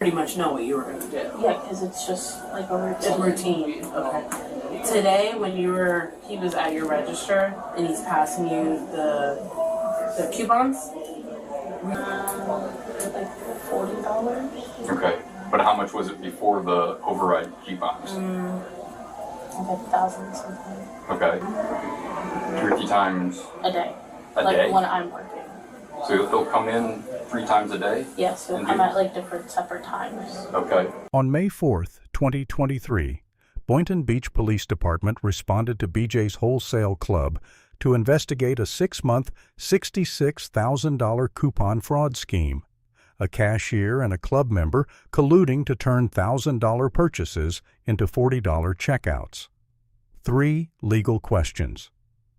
pretty much know what you were going to do. Yeah, because it's just like a routine. It's routine. Okay. Today, when he was at your register and he's passing you the coupons. Like $40. Okay. But how much was it before the override coupons? Like 1,000 something. Okay. 3 times A day. a like day? when I'm working. So he'll come in 3 times a day? Yes, he'll come at like different separate times. Okay. On May 4th, 2023, Boynton Beach Police Department responded to BJ's Wholesale Club to investigate a 6-month, $66,000 coupon fraud scheme. A cashier and a club member colluding to turn $1,000 purchases into $40 checkouts. 3 legal questions.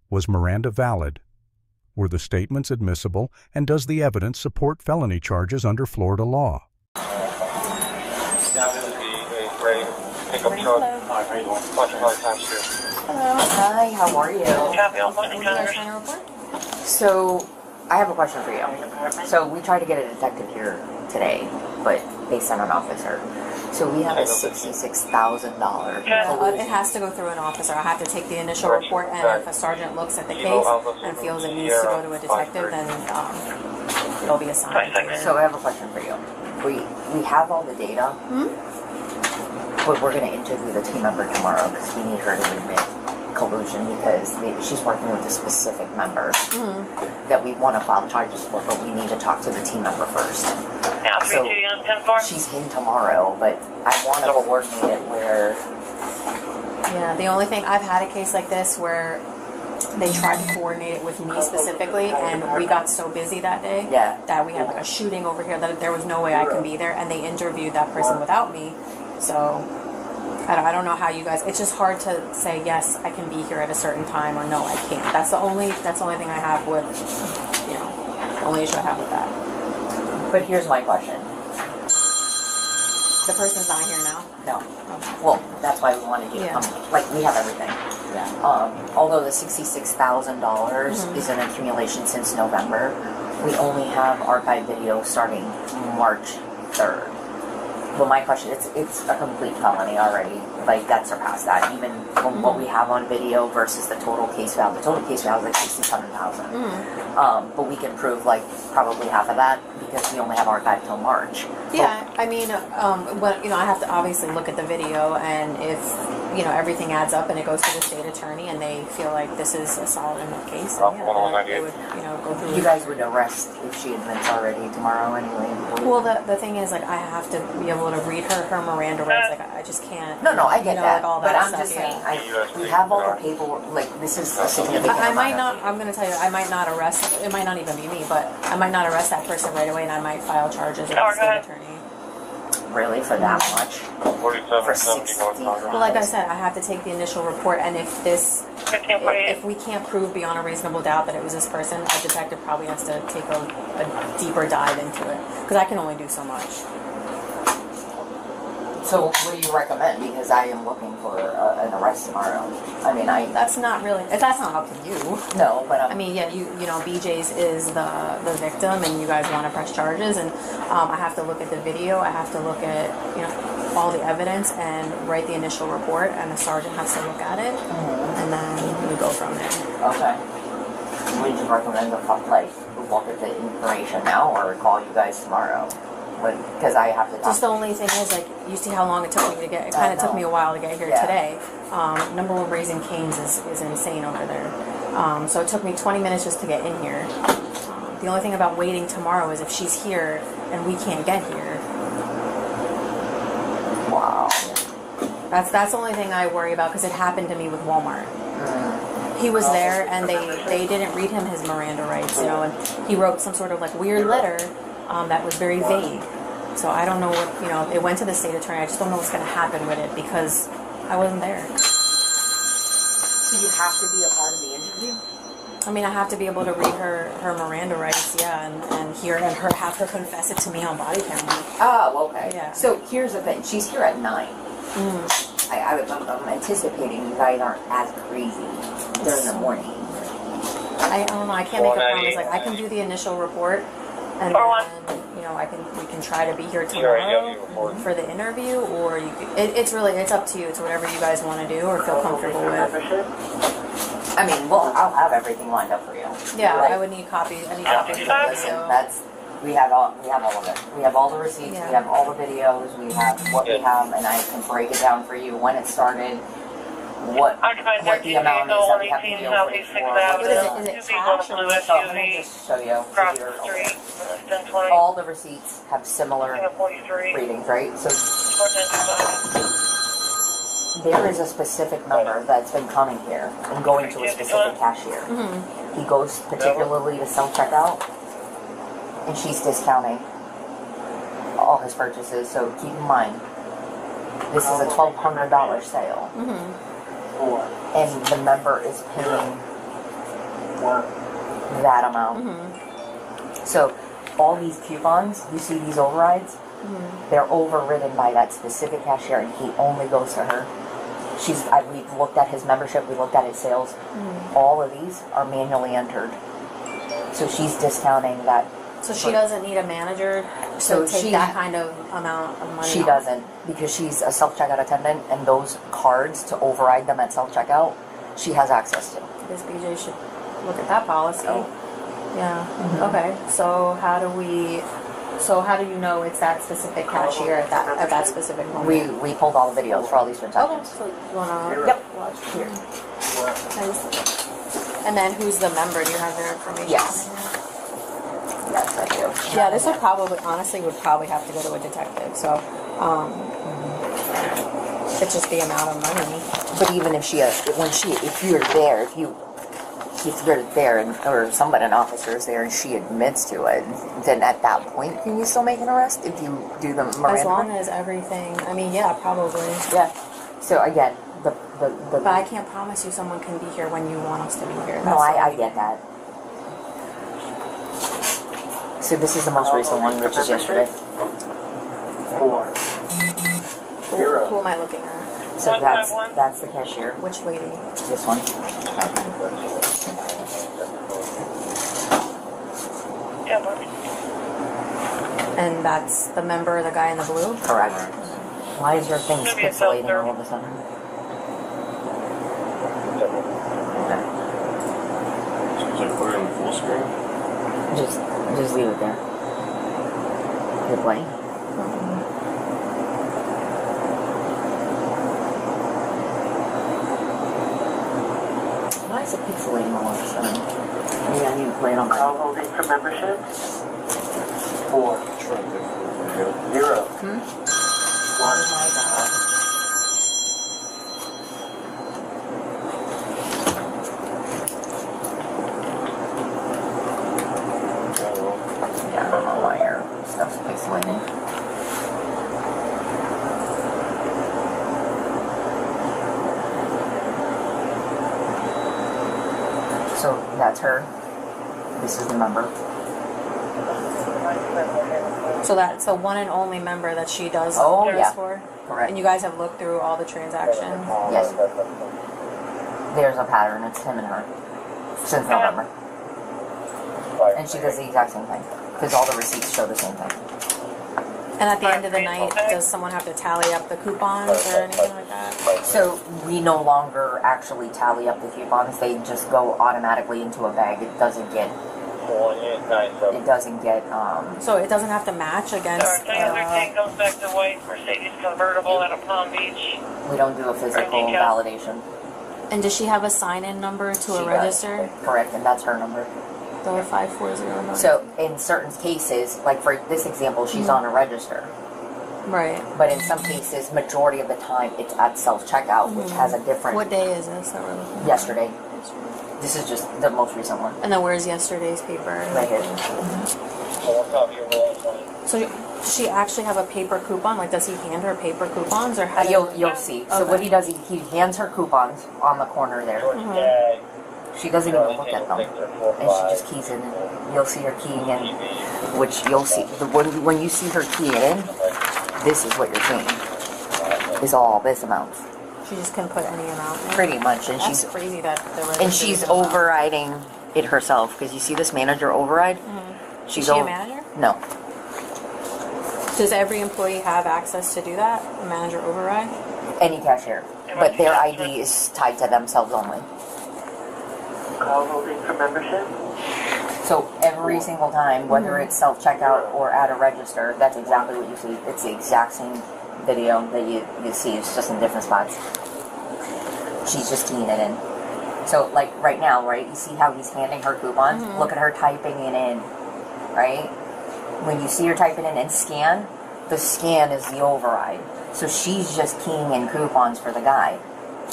Was Miranda valid? Were the statements admissible, and does the evidence support felony charges under Florida law? Down to the gray pickup truck. Hi, how you doing? Cashier. Hello. Hi, how are you? So, I have a question for you. So, we tried to get a detective here today, but they sent an officer. So, we have a $66,000. It has to go through an officer. I have to take the initial report, and if a sergeant looks at the case and feels it needs to go to a detective, then it'll be assigned. So, I have a question for you. We have all the data, but we're going to interview the team member tomorrow because we need her to admit collusion because she's working with a specific member that we want to file charges for, but we need to talk to the team member first. So she's in tomorrow, but I want to coordinate it where... Yeah, the only thing, I've had a case like this where they tried to coordinate it with me specifically, and we got so busy that day that we had like a shooting over here that there was no way I could be there, and they interviewed that person without me. So I don't know how you guys. It's just hard to say yes, I can be here at a certain time, or no, I can't. That's the only thing I have with, the only issue I have with that. But here's my question. The person's not here now. No. Okay. Well, that's why we wanted you to come. Like, we have everything. Yeah. Although the $66,000 is an accumulation since November, we only have archive video starting March 3rd. Well, my question, it's a complete felony already. Like, that surpassed that. Even from what we have on video versus the total case value. The total case value is like $67,000. But we can prove, like, probably half of that because we only have archive till March. Yeah, I mean, I have to obviously look at the video, and if, everything adds up and it goes to the state attorney and they feel like this is a solid enough case, then they would, go through. You guys would arrest if she admits already tomorrow anyway. Well, the thing is, like, I have to be able to read her Miranda rights. Like, I just can't. No, I get that. Like, all but that I'm stuff, just saying, we have all the paperwork. Like, this is a significant I might not. I'm going to tell you, I might not arrest. It might not even be me, but I might not arrest that person right away, and I might file charges with the state attorney. Really, for that much? For 60. Well, like I said, I have to take the initial report, and if we can't prove beyond a reasonable doubt that it was this person, a detective probably has to take a deeper dive into it, because I can only do so much. So, what do you recommend? Because I am looking for an arrest tomorrow. I mean, That's not up to you. No, but I mean, yeah, BJ's is the victim, and you guys want to press charges, and I have to look at the video. I have to look at all the evidence and write the initial report, and the sergeant has to look at it, and then we go from there. Okay. Would you recommend look at the information now, or call you guys tomorrow? Because I have to talk. Just the only thing is, like, you see how long it took me to get. It kind of took me a while to get here today. Number one, Raising Cane's is insane over there. So it took me 20 minutes just to get in here. The only thing about waiting tomorrow is if she's here and we can't get here. Wow. That's the only thing I worry about, because it happened to me with Walmart. He was there and they didn't read him his Miranda rights, and he wrote some sort of like weird letter that was very vague. So I don't know what, it went to the state attorney. I just don't know what's going to happen with it because I wasn't there. So you have to be a part of the interview? I mean, I have to be able to read her Miranda rights, and have her confess it to me on Bodycam. Oh, okay. Yeah. So here's the thing. She's here at 9. I'm anticipating you guys aren't as crazy during the morning. I don't know. I can't make a promise. Like, I can do the initial report, and then, you know, we can try to be here tomorrow for the interview, or you could, it's up to you. It's whatever you guys want to do or feel comfortable with. I mean, well, I'll have everything lined up for you. Yeah, Like, I would need copies, any copies of this. So. that's we have all of it. We have all the receipts. Yeah. We have all the videos. We have what we have, and I can break it down for you when it started. What the amount is that we have to deal with for. What is it cash or what? So let me just show you. All the receipts have similar readings, right? So there is a specific number that's been coming here and going to a specific cashier. He goes particularly to self-checkout, and she's discounting all his purchases. So keep in mind, this is a $1,200 sale. And the member is paying that amount. So all these coupons, you see these overrides, they're overridden by that specific cashier, and he only goes to her. We've looked at his membership, we looked at his sales. All of these are manually entered. So she's discounting that. So she doesn't need a manager to take that kind of amount of money. She doesn't, because she's a self-checkout attendant, and those cards, to override them at self-checkout, she has access to. I guess BJ should look at that policy. Yeah. Okay. So how do you know it's that specific cashier at that specific moment? We pulled all the videos for all these transactions. Okay. So you wanna watch here? Yep. And then who's the member? Do you have their information? Yes. Yes, I do. Yeah, this would probably have to go to a detective. So, it's just the amount of money. But even if if you're there, or somebody, an officer is there, and she admits to it, then at that point, can you still make an arrest if you do the Miranda? As long as everything. I mean, yeah, probably. Yeah. So again, But I can't promise you someone can be here when you want us to be here. No, I get that. So this is the most recent one, which is yesterday. 4 0. Who am I looking at? So that's the cashier. Which lady? This one. And that's the member, the guy in the blue? Correct. Why is your thing pixelating all of a sudden? Should I put it on the full screen? Just leave it there. You're playing? Why is it pixelating all of a sudden? Maybe I need to play it on my... Call holding for membership? 4 0. 1. Oh my god. Yeah, I don't know why your stuff's pixelating. So that's her. This is the member. So that's the one and only member that she does for? Correct. And you guys have looked through all the transactions? Yes. There's a pattern. It's him and her. Since November. And she does the exact same thing. Because all the receipts show the same thing. And at the end of the night, does someone have to tally up the coupons or anything like that? So we no longer actually tally up the coupons. They just go automatically into a bag. It doesn't get... So it doesn't have to match against... Tank goes back to white Mercedes convertible out of Palm Beach. We don't do a physical validation. And does she have a sign-in number to a register? Correct, and that's her number. The 540 number. So in certain cases, like for this example, she's on a register. Right. But in some cases, majority of the time, it's at self-checkout, which has a different... What day is this that we're looking at? Yesterday. This is just the most recent one. And then where's yesterday's paper? Right here. So does she actually have a paper coupon? Like, does he hand her paper coupons? Or how you'll see. So what he does, he hands her coupons on the corner there. She doesn't even look at them. And she just keys in. You'll see her keying in, which you'll see. When you see her key in, this is what you're seeing. Is all this amount. She just can put any amount in. Pretty much. And That's crazy that she's overriding it herself. Because you see this manager override? Is she a manager? No. Does every employee have access to do that? A manager override? Any cashier. But their ID is tied to themselves only. Call holding for membership. So every single time, whether it's self-checkout or at a register, that's exactly what you see. It's the exact same video that you see. It's just in different spots. She's just keying it in. So, like, right now, right, you see how he's handing her coupons? Look at her typing it in, right? When you see her type it in and scan, the scan is the override. So she's just keying in coupons for the guy.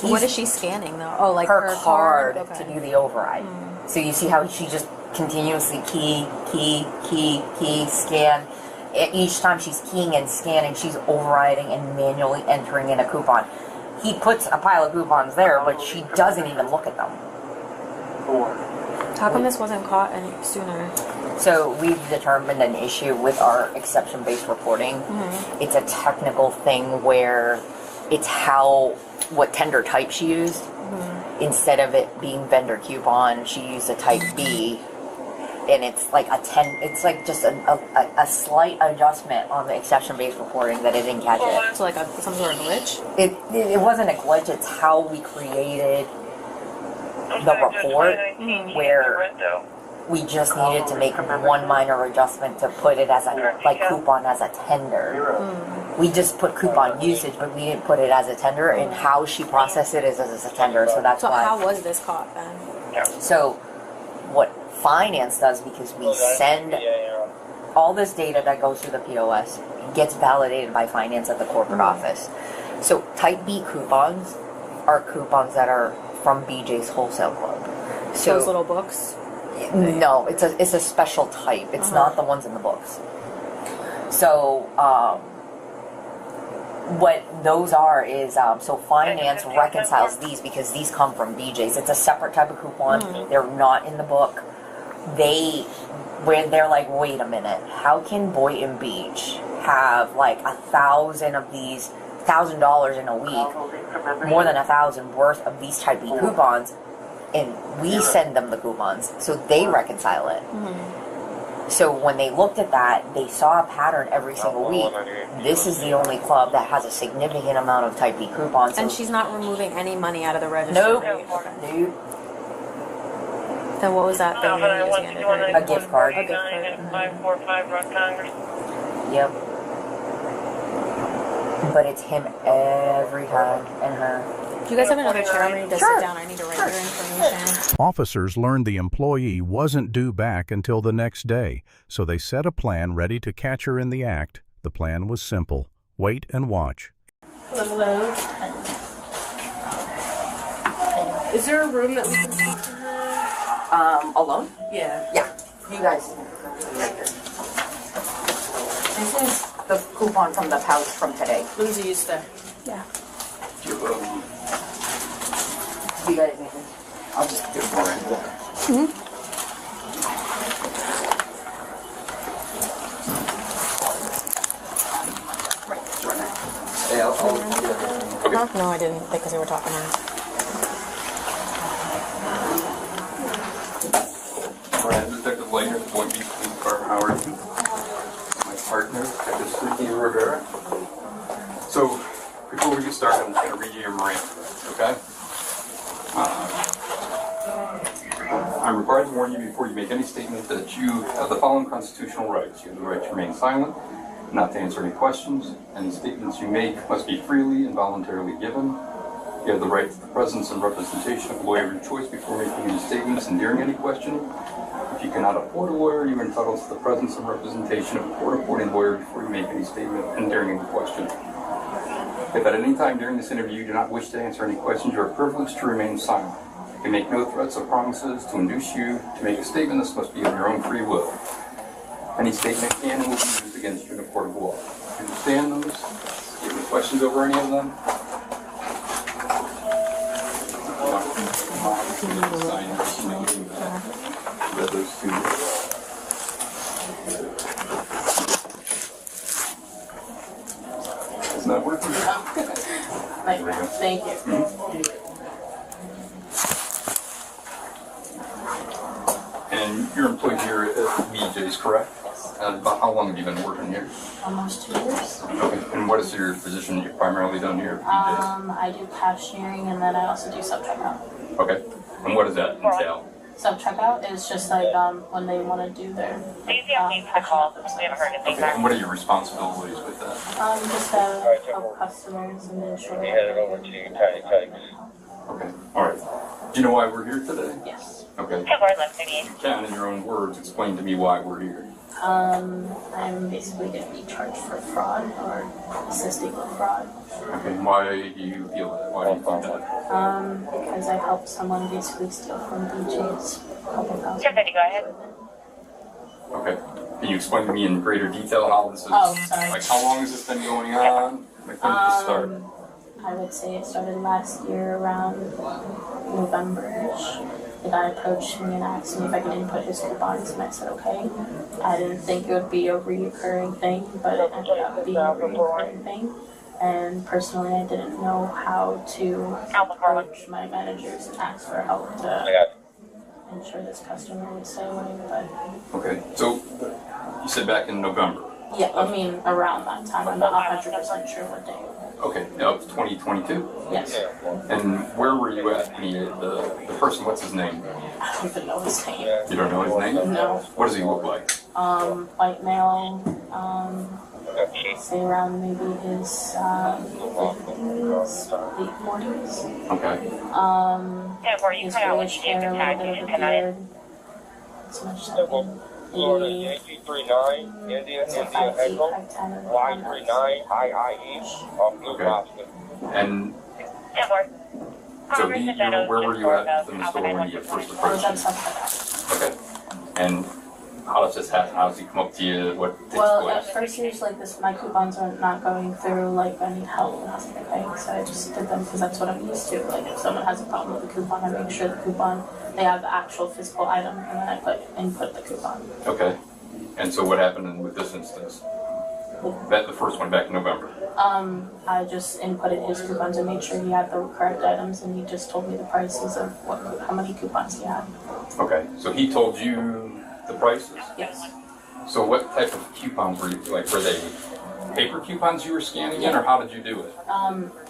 What is she scanning, though? Oh, like her card Okay. to do the override. So you see how she just continuously key, scan. Each time she's keying and scanning, she's overriding and manually entering in a coupon. He puts a pile of coupons there, but she doesn't even look at them. How come this wasn't caught any sooner? So we've determined an issue with our exception-based reporting. It's a technical thing where it's what tender type she used. Instead of it being vendor coupon, she used a type B, and it's like it's like just a slight adjustment on the exception-based reporting that it didn't catch it. So like some sort of glitch? It wasn't a glitch, it's how we created the report where we just needed to make one minor adjustment to put it as coupon as a tender. We just put coupon usage, but we didn't put it as a tender, and how she processed it is as a tender, so that's why. So how was this caught then? So what finance does, because we send all this data that goes through the POS, gets validated by finance at the corporate office. So type B coupons are coupons that are from BJ's Wholesale Club. So those little books? No, it's a special type. It's not the ones in the books. So what those are is so finance reconciles these because these come from BJ's. It's a separate type of coupon. They're not in the book. When they're like, wait a minute, how can Boynton Beach have like 1,000 of these, $1,000 in a week, more than 1,000 worth of these type of coupons, and we send them the coupons, so they reconcile it. So when they looked at that, they saw a pattern every single week. This is the only club that has a significant amount of type B coupons. And she's not removing any money out of the register? Nope. Right? Nope. Then what was that thing you were using under her? A gift card. A gift card. 545 Rock Congress. Yep. But it's him every time, and her. Do you guys have another chair? I need to sit down. I need to write your information. Officers learned the employee wasn't due back until the next day, so they set a plan ready to catch her in the act. The plan was simple. Wait and watch. Hello. Is there a room that we can talk to her? Alone? Yeah. Yeah. You guys. This is the coupon from the pouch from today. Lindsay used to. Yeah. You guys need this? I'll just do it more in. No, I didn't, because we were talking on. Detective Langer, Boynton Beach Police Department. How are you? My partner, Detective Sleepy Rivera. So, before we get started, I'm just going to read you your Miranda, okay? I'm required to warn you before you make any statement that you have the following constitutional rights. You have the right to remain silent, not to answer any questions. Any statements you make must be freely and voluntarily given. You have the right to the presence and representation of a lawyer of your choice before making any statements and during any questioning. If you cannot afford a lawyer, you are entitled to the presence and representation of a court-appointed lawyer before you make any statement and during any questioning. If at any time during this interview you do not wish to answer any questions, you are privileged to remain silent. You can make no threats or promises to induce you to make a statement. This must be of your own free will. Any statement can and will be used against you in a court of law. You understand those? Do you have any questions over any of them? Isn't that working? Thank you. And you're employed here at BJ's, correct? About how long have you been working here? Almost 2 years. Okay. And what is your position that you've primarily done here? I do cashiering and then I also do self-checkout. Okay. And what does that entail? Self-checkout is just like when they want to do their call. We haven't heard anything Okay. back. And what are your responsibilities with that? just help customers and ensure He headed over to Tiny Tykes. Okay. All right. Do you know why we're here today? yes. Okay. Hey, Lord, left 38. You can, in your own words, explain to me why we're here. I'm basically going to be charged for fraud or assisting with fraud. Okay. Why do you feel that? Why do you think that? Because I helped someone basically steal from BJ's a couple thousand. Sure, Betty, go ahead. Okay. Can you explain to me in greater detail how this is? Oh, sorry. Like, how long has this been going on? Like, when did this start? I would say it started last year around November-ish. The guy approached me and asked me if I could input his coupons, and I said okay. I didn't think it would be a reoccurring thing, but it ended up being a reoccurring thing. And personally, I didn't know how to approach my managers and ask for help to ensure this customer would stay away. But Okay. So, you said back in November. yeah, I mean around that time. I'm not 100% sure what day. Okay. Of 2022? Yes. And where were you at? The person, what's his name? I don't even know his name. You don't know his name? No. What does he look like? White male, say around maybe his 50s, late 40s. Okay. His grayish hair, a little bit of a beard. It's much something. Florida Yankee 39, India Echo, Y39, IIE, on Blue Okay. Boston. And so where were you at in the store when you first I was approached at him? something. Okay. And how does this happen? How does he come up to you? What takes Well, place? at first he was like this, my coupons are not going through, like I need help, and I was like, okay, so I just did them because that's what I'm used to. Like if someone has a problem with the coupon, I make sure the coupon, they have the actual physical item, and then I input the coupon. Okay. And so what happened with this instance? That the first one back in November. I just inputted his coupons and made sure he had the correct items, and he just told me the prices of how many coupons he had. Okay. So he told you the prices? Yes. So what type of coupons were you, like, were they paper coupons you were scanning in, or how did you do it?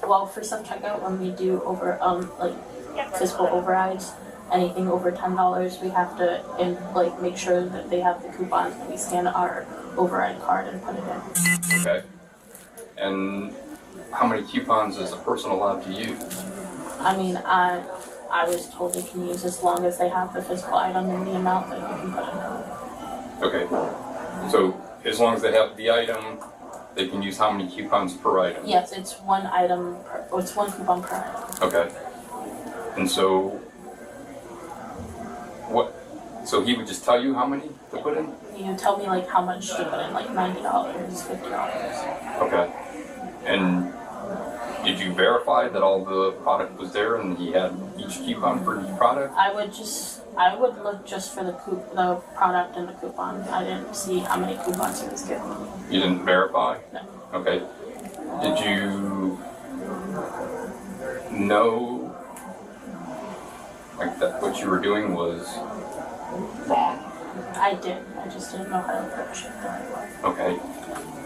Well, for self-checkout, when we do like physical overrides, anything over $10, we have to make sure that they have the coupons, and we scan our override card and put it in. Okay. And how many coupons is a person allowed to use? I mean, I was told they can use as long as they have the physical item and the amount that you can put in. Okay. So as long as they have the item, they can use how many coupons per item? Yes, it's one item it's one coupon per item. Okay. And so so he would just tell you how many to put in? You tell me like how much to put in, like $90, $50. Okay. And did you verify that all the product was there and he had each coupon for each product? I would look just for the product and the coupon. I didn't see how many coupons he was giving me. You didn't verify? No. Okay. Did you know like that what you were doing was wrong? I did. I just didn't know how to approach it the right way.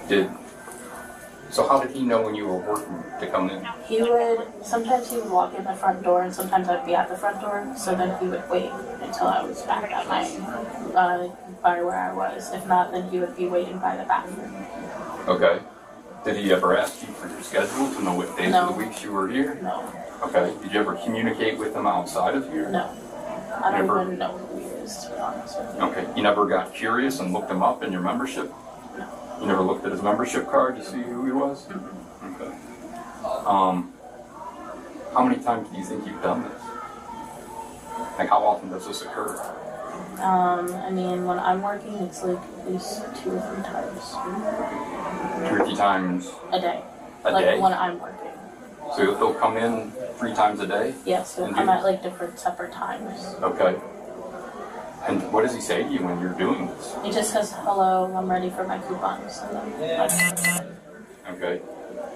Okay. So how did he know when you were working to come in? Sometimes he would walk in the front door, and sometimes I'd be at the front door, so then he would wait until I was back at my, by where I was. If not, then he would be waiting by the bathroom. Okay. Did he ever ask you for your schedule to know what days of the weeks you were here? No. Okay. Did you ever communicate with him outside of here? No. I don't even know who he is, to be honest with you. Okay. You never got curious and looked him up in your membership? No. You never looked at his membership card to see who he was? Mm-hmm. Okay. How many times do you think you've done this? Like, how often does this occur? I mean, when I'm working, it's like at least 2 or 3 times. 2 or 3 times a day. A day? When I'm working. So he'll come in 3 times a day? Yes, he'll come at like different separate times. Okay. And what does he say to you when you're doing this? He just says, hello, I'm ready for my coupons. And then Okay.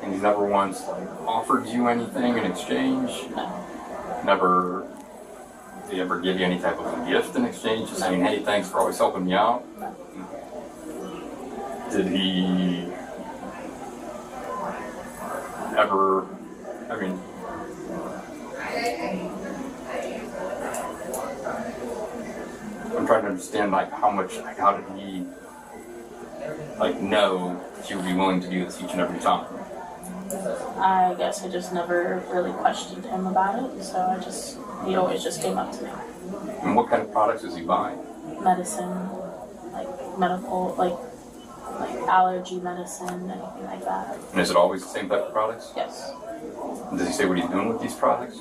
And he's never once offered you anything in exchange? No. Never, did he ever give you any type of a gift in exchange? Just saying, hey, thanks for always helping me out? No. Did he ever, I mean, I'm trying to understand, like, how did he, like, know that you would be willing to do this each and every time? I guess I just never really questioned him about it, so he always just came up to me. And what kind of products is he buying? Medicine, like medical, like allergy medicine, anything like that. And is it always the same type of products? Yes. And does he say what he's doing with these products?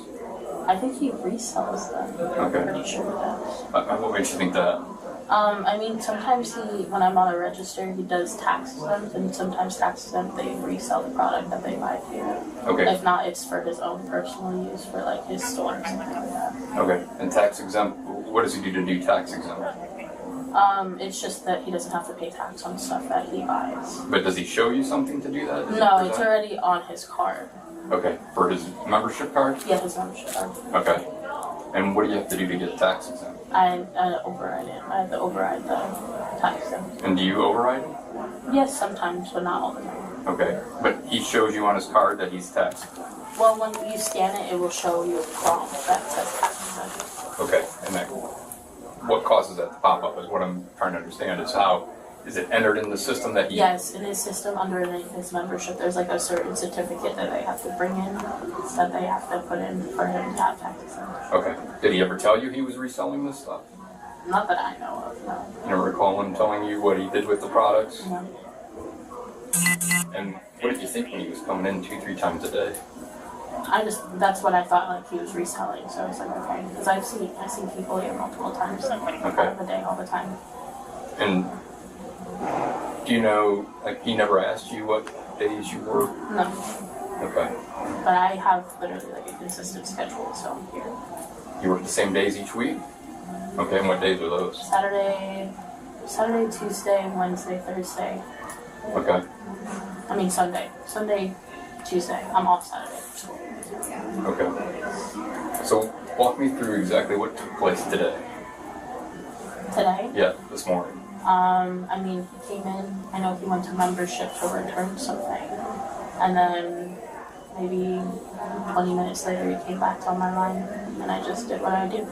I think he resells them. Okay. I'm pretty sure he does. What makes you think that? I mean, sometimes when I'm on a register, he does tax exempt, and sometimes tax exempt, they resell the product that they buy here. Okay. If not, it's for his own personal use, for like his store or something like that. Okay. And tax exempt, what does he do to do tax exempt? It's just that he doesn't have to pay tax on stuff that he buys. But does he show you something to do that? No, it's already on his card. Okay. For his membership card? Yeah, his membership card. Okay. And what do you have to do to get tax exempt? I override it. I have to override the tax exempt. And do you override it? Yes, sometimes, but not all the time. Okay. But he shows you on his card that he's tax exempt. Well, when you scan it, it will show you a prompt that says tax exempt. Okay. And then what causes that to pop up is what I'm trying to understand is how is it entered in the system that he... Yes, in his system underneath his membership, there's like a certain certificate that they have to bring in, that they have to put in for him to have tax exempt. Okay. Did he ever tell you he was reselling this stuff? Not that I know of, no. You never recall him telling you what he did with the products? No. And what did you think when he was coming in 2-3 times a day? That's what I thought, like he was reselling, so I was like, okay. Because I've seen people here multiple times, out of the day, all the time. And do you know, like, he never asked you what days you work? No. Okay. But I have literally like a consistent schedule, so I'm here. You work the same days each week? Okay, and what days are those? Saturday, Tuesday, Wednesday, Thursday. Okay. I mean Sunday, Tuesday. I'm off Saturday. Okay. So walk me through exactly what took place today. Today? Yeah, this morning. I mean, he came in, I know he went to membership to return something, and then maybe 20 minutes later he came back on my line, and I just did what I do.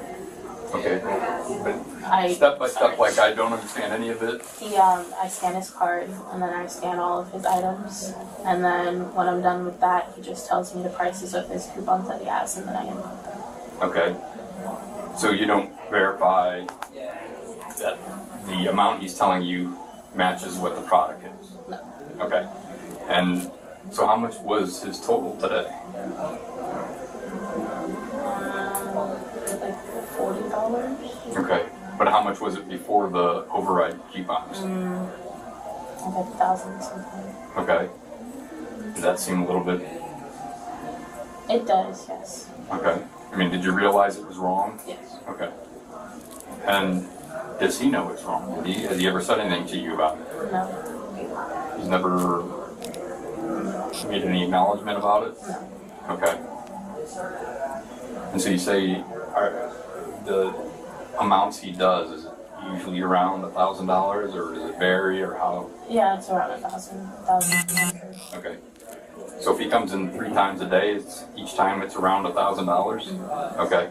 Okay, but step by step, like I don't understand any of it. I scan his card, and then I scan all of his items, and then when I'm done with that, he just tells me the prices of his coupons that he has, and then I input them. Okay, so you don't verify that the amount he's telling you matches what the product is? No. Okay, and so how much was his total today? Like $40. Okay, but how much was it before the override coupons? Like 1,000 something. Okay, does that seem a little bit? It does, yes. Okay, I mean, did you realize it was wrong? Yes. Okay, and does he know it's wrong? Has he ever said anything to you about it? No. He's never made any acknowledgement about it? No. Okay. And so you say the amounts he does, is it usually around $1,000 or does it vary or how? Yeah, it's around 1,200. Okay. So if he comes in 3 times a day, each time it's around $1,000? Okay.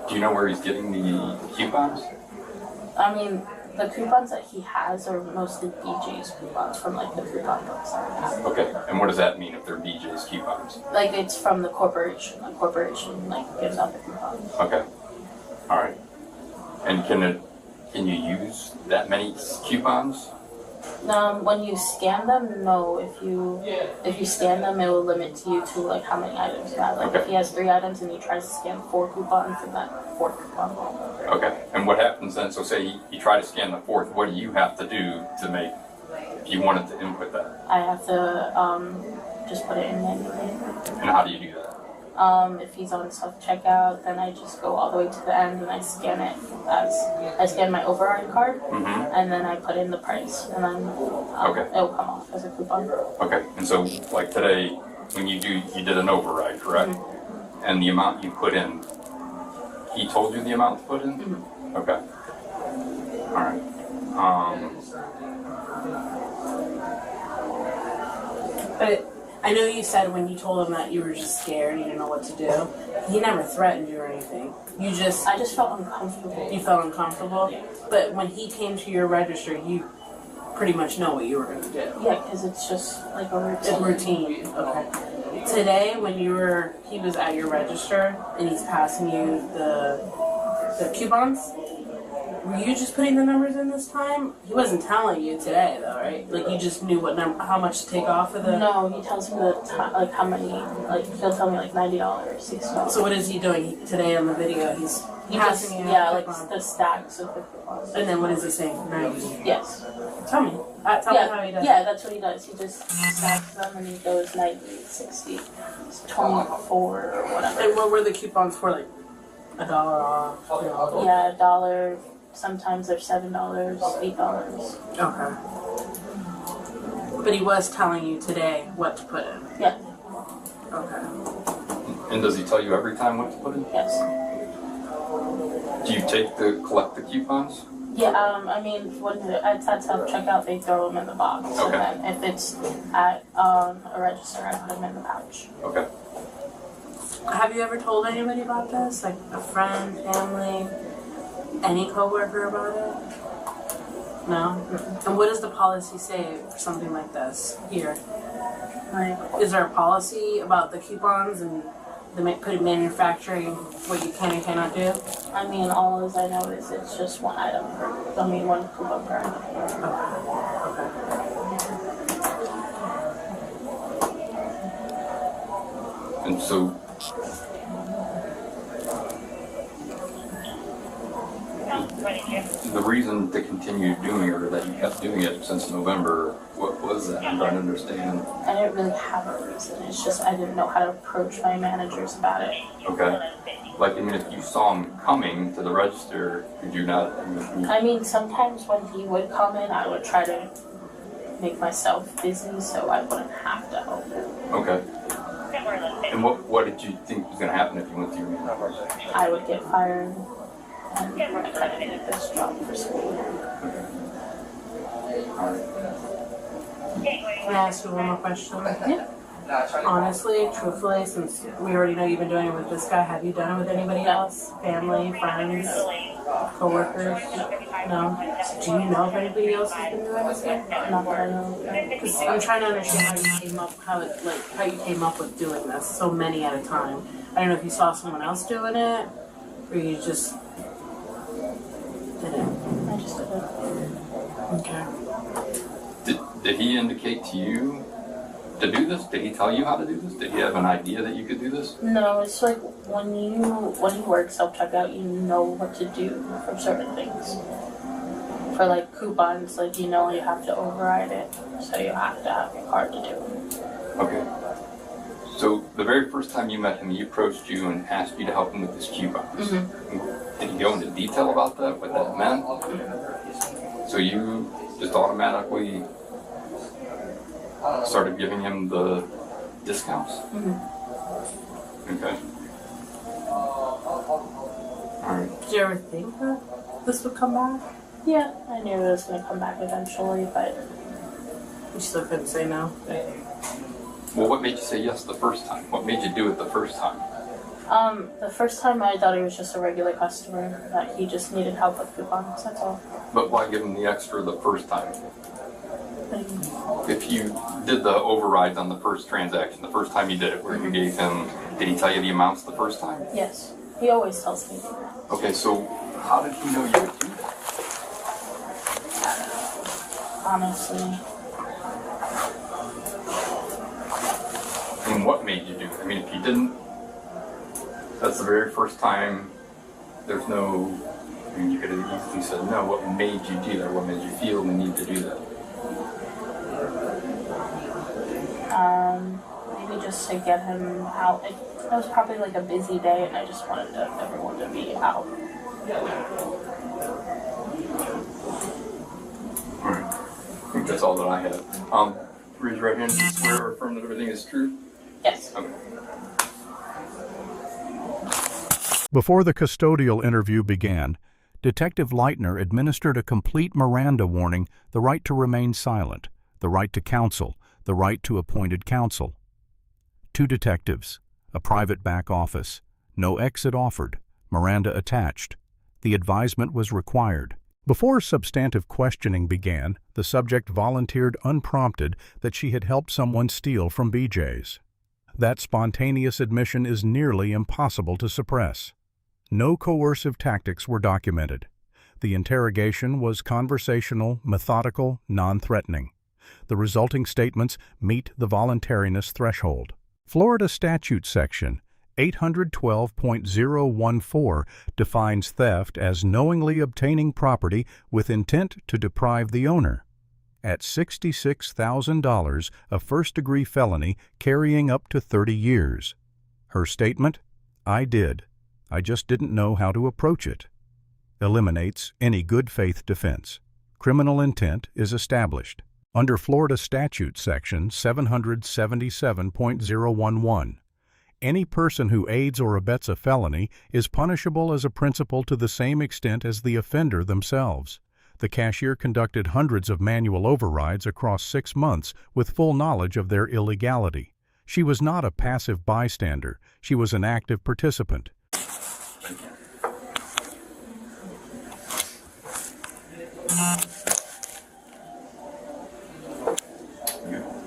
Do you know where he's getting the coupons? I mean, the coupons that he has are mostly BJ's coupons from like the coupon books that we have. Okay, and what does that mean if they're BJ's coupons? Like it's from the corporation. The corporation like gives out the coupons. Okay, all right. And can you use that many coupons? When you scan them, no. If you scan them, it will limit you to like how many items you have. Like if he has 3 items and he tries to scan 4 coupons, then that 4th coupon will go. Okay, and what happens then? So say you try to scan the 4th, what do you have to do to make, if you wanted to input that? I have to just put it in manually. And how do you do that? If he's on self-checkout, then I just go all the way to the end and I scan it I scan my override card, and then I put in the price, and then it'll come off as a coupon. Okay, and so like today, when you did an override, correct? And the amount you put in, he told you the amount to put in? Okay. All right. But I know you said when you told him that you were just scared, you didn't know what to do. He never threatened you or anything. I just felt uncomfortable. You felt uncomfortable? Yeah. But when he came to your register, you pretty much know what you were going to do. Yeah, because it's just like a routine. It's routine. Okay. Today, when he was at your register and he's passing you the coupons, were you just putting the numbers in this time? He wasn't telling you today, though, right? Like you just knew how much to take off of the. No, he tells me like how many. Like he'll tell me like $90, $60. So what is he doing today on the video? He's passing you. Yeah, like the stacks of the coupons. And then what is he saying? 90. Yes. Tell me. Tell me how he does. Yeah, that's what he does. He just stacks them and he goes 90, 60, 24 or whatever. And what were the coupons for? Like $1 off. Yeah, $1. Sometimes they're $7, $8. Okay. But he was telling you today what to put in. Yeah. Okay. And does he tell you every time what to put in? Yes. Do you collect the coupons? Yeah, I mean, when it's at self-checkout, they throw them in the box. Okay. And then if it's at a register, I put them in the pouch. Okay. Have you ever told anybody about this? Like a friend, family, any coworker about it? No? And what does the policy say for something like this here? Like, is there a policy about the coupons and the manufacturing, what you can and cannot do? I mean, all as I know is it's just one coupon per item. Okay. And so, the reason to continue doing it, or that you kept doing it since November, what was that? I'm trying to understand. I didn't really have a reason. It's just I didn't know how to approach my managers about it. Okay. Like, I mean, if you saw him coming to the register, could you not? I mean, sometimes when he would come in, I would try to make myself busy so I wouldn't have to help him. Okay. And what did you think was going to happen if you went to your manager? I would get fired. And I kind of needed this job for school. Can I ask you one more question? Yeah. Honestly, truthfully, since we already know you've been doing it with this guy, have you done it with anybody else? Family, friends, co-workers? No? Do you know if anybody else has been doing this here? Not that I know. Because I'm trying to understand how you came up with doing this so many at a time. I don't know if you saw someone else doing it, or you just did it. I just did it. Okay. Did he indicate to you to do this? Did he tell you how to do this? Did he have an idea that you could do this? No, it's like when you work self-checkout, you know what to do for certain things. For like coupons, like you know you have to override it, so you have to have your card to do it. Okay. So the very first time you met him, he approached you and asked you to help him with his coupons. Mm-hmm. Did he go into detail about that, what that meant? So you just automatically started giving him the discounts? Mm-hmm. Okay. Alright. Did you ever think that this would come back? Yeah, I knew it was going to come back eventually, but You still couldn't say no? Well, what made you say yes the first time? What made you do it the first time? the first time I thought he was just a regular customer, that he just needed help with coupons, that's all. But why give him the extra the first time? If you did the overrides on the first transaction, the first time you did it, where you gave him, did he tell you the amounts the first time? Yes, he always tells me. Okay, so how did he know you would do that? Honestly. And what made you do it? I mean, if you didn't, that's the very first time, there's no, I mean, you could have easily said no. What made you do that? What made you feel the need to do that? Maybe just to get him out. It was probably like a busy day and I just wanted everyone to be out. Alright. I think that's all that I have. Raise your right hand. Do you swear or affirm that everything is true? Yes. Okay. Before the custodial interview began, Detective Leitner administered a complete Miranda warning, the right to remain silent, the right to counsel, the right to appointed counsel. 2 detectives, a private back office, no exit offered, Miranda attached. The advisement was required. Before substantive questioning began, the subject volunteered unprompted that she had helped someone steal from BJ's. That spontaneous admission is nearly impossible to suppress. No coercive tactics were documented. The interrogation was conversational, methodical, non-threatening. The resulting statements meet the voluntariness threshold. Florida Statute Section 812.014 defines theft as knowingly obtaining property with intent to deprive the owner. At $66,000, a first-degree felony carrying up to 30 years. Her statement, "I did. I just didn't know how to approach it," eliminates any good faith defense. Criminal intent is established. Under Florida Statute Section 777.011, any person who aids or abets a felony is punishable as a principal to the same extent as the offender themselves. The cashier conducted hundreds of manual overrides across 6 months with full knowledge of their illegality. She was not a passive bystander. She was an active participant.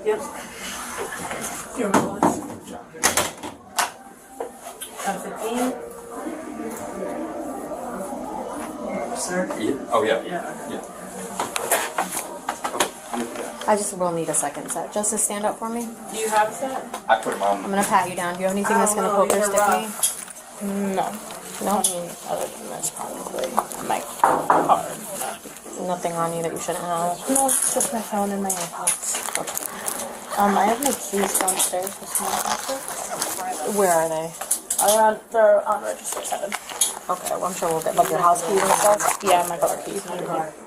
Yep. Your boss. 15. Sir? Yeah. Oh, yeah. Yeah. I just will need a second set. Justice, stand up for me. Do you have that? I put them on. I'm gonna pat you down. Do you have anything that's gonna poke or stick me? No. No? I mean, other than this, probably. My card. Nothing on you that you shouldn't have. No, it's just my phone and my AirPods. Okay. I have my keys downstairs with my office. Where are they? They're on register 7. Okay, well, I'm sure we'll get like your house keys and stuff. Yeah, my car keys.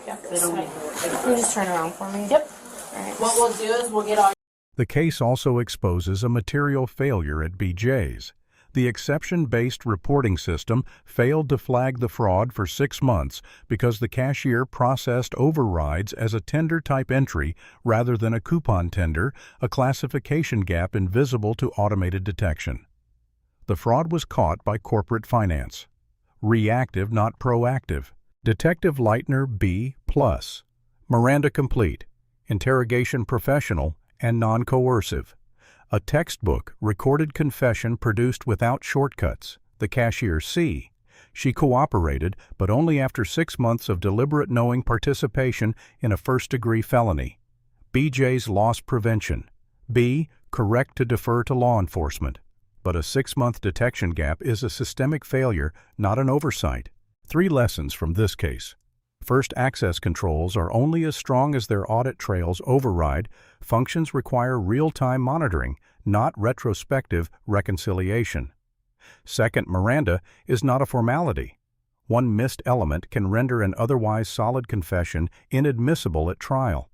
Yeah. Can you just turn around for me? Yep. All right. What we'll do is we'll get all. The case also exposes a material failure at BJ's. The exception-based reporting system failed to flag the fraud for 6 months because the cashier processed overrides as a tender-type entry rather than a coupon tender, a classification gap invisible to automated detection. The fraud was caught by corporate finance. Reactive, not proactive. Detective Leitner B+. Miranda complete. Interrogation professional and non-coercive. A textbook recorded confession produced without shortcuts. The cashier C. She cooperated, but only after 6 months of deliberate knowing participation in a first-degree felony. BJ's loss prevention. B. Correct to defer to law enforcement. But a 6-month detection gap is a systemic failure, not an oversight. 3 lessons from this case. First, access controls are only as strong as their audit trails override. Functions require real-time monitoring, not retrospective reconciliation. Second, Miranda is not a formality. One missed element can render an otherwise solid confession inadmissible at trial.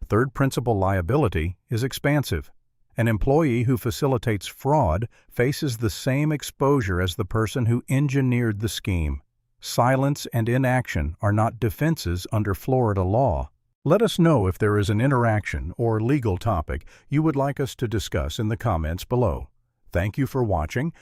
Third, principal liability is expansive. An employee who facilitates fraud faces the same exposure as the person who engineered the scheme. Silence and inaction are not defenses under Florida law. Let us know if there is an interaction or legal topic you would like us to discuss in the comments below. Thank you for watching,